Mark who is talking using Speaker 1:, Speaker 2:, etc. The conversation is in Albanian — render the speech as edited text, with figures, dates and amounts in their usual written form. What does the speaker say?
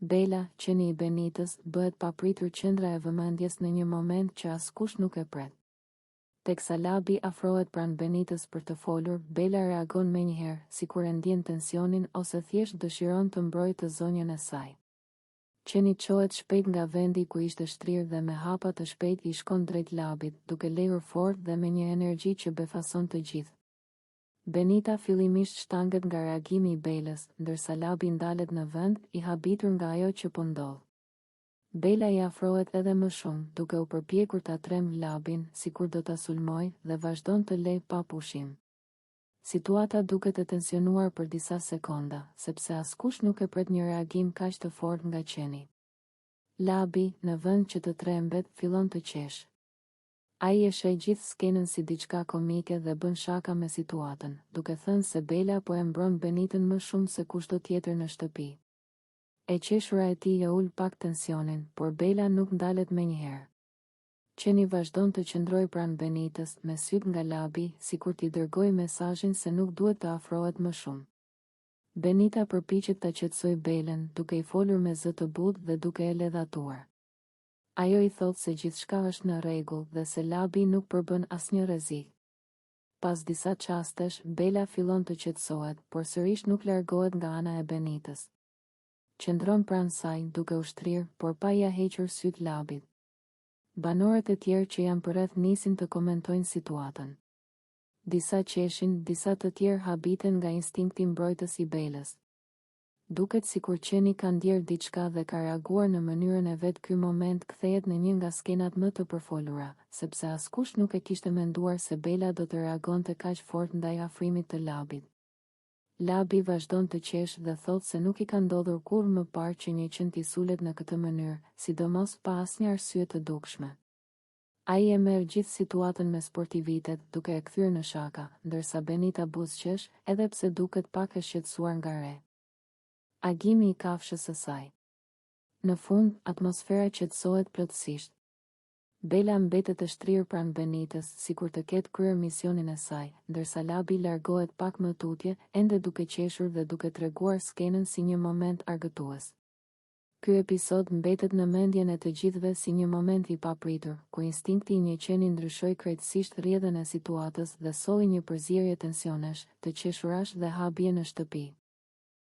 Speaker 1: Bela, qeni i Benitës, bëhet papritur qendra e vëmendjes në një moment që askush nuk e pret. Teksa Labi afrohet pranë Benitës për të folur, Bela reagon menjëherë, sikur e ndjen tensionin ose thjesht dëshiron të mbrojë të zonjën e saj. Qeni çohet shpejt nga vendi ku ishte shtrirë dhe me hapa të shpejt i shkon drejt Labit, duke lehur fort dhe me një energji që befason të gjithë. Benita fillimisht shtanget nga reagimi i Belës, ndërsa Labi ndalet në vend, i habitur nga ajo që po ndodh. Bela i afrohet edhe më shumë, duke u përpjekur ta tremb Labin, sikur do ta sulmoj, dhe vazhdon të lejë pa pushim. Situata duket e tensionuar për disa sekonda, sepse askush nuk e pret një reagim kaq të fortë nga qeni. Labi, në vend që të trembet, fillon të qesh. Ai e sheh gjithë skenën si diçka komike dhe bën shaka me situatën, duke thënë se Bela po e mbron Benitën më shumë se kushdo tjetër në shtëpi. E qeshura e tij e ul pak tensionin, por Bela nuk ndalet menjëherë. Qeni vazhdon të qëndrojë pranë Benitës, me syt nga Labi, sikur t'i dërgojë mesazhin se nuk duhet të afrohet më shumë. Benita përpiqet ta qetësojë Belën, duke i folur me zë të butë dhe duke e ledhatuar. Ajo i thot se gjithçka është në rregull dhe se Labi nuk përbën asnjë rrezik. Pas disa çastesh, Bela fillon të qetësohet, por sërish nuk largohet nga ana e Benitës. Qëndron pranë saj, duke u shtrirë, por pa ia hequr syt Labit. Banorët e tjerë që janë përreth nisin të komentojnë situatën. Disa qeshin, disa të tjerë habiten nga instinkti mbrojtës i Belës. Duket sikur qeni ka ndjerë diçka dhe ka reaguar në mënyrën e vet. Ky moment kthehet në një nga skenat më të përfolura, sepse askush nuk e kishte menduar se Bela do të reagonte kaq fort ndaj afrimit të Labit. Labi vazhdon të qesh dhe thot se nuk i ka ndodhur kurrë më parë që një qen t'i sulet në këtë mënyrë, sidomos pa asnjë arsye të dukshme. Ai e merr gjithë situatën me sportivitet, duke e kthyer në shaka, ndërsa Benita buzëqesh, edhe pse duket pak e shqetësuar nga re. Agimi i kafshës së saj. Në fund, atmosfera qetësohet plotësisht. Bela mbetet e shtrirë pranë Benitës, sikur të ketë kryer misionin e saj, ndërsa Labi largohet pak më tutje, ende duke qeshur dhe duke treguar skenën si një moment argëtues. Ky episod mbetet në mendjen e të gjithëve si një moment i papritur, ku instinkti i një qeni ndryshoi krejtësisht rrjedhën e situatës dhe solli një përzierje tensionesh, të qeshurash dhe habje në shtëpi.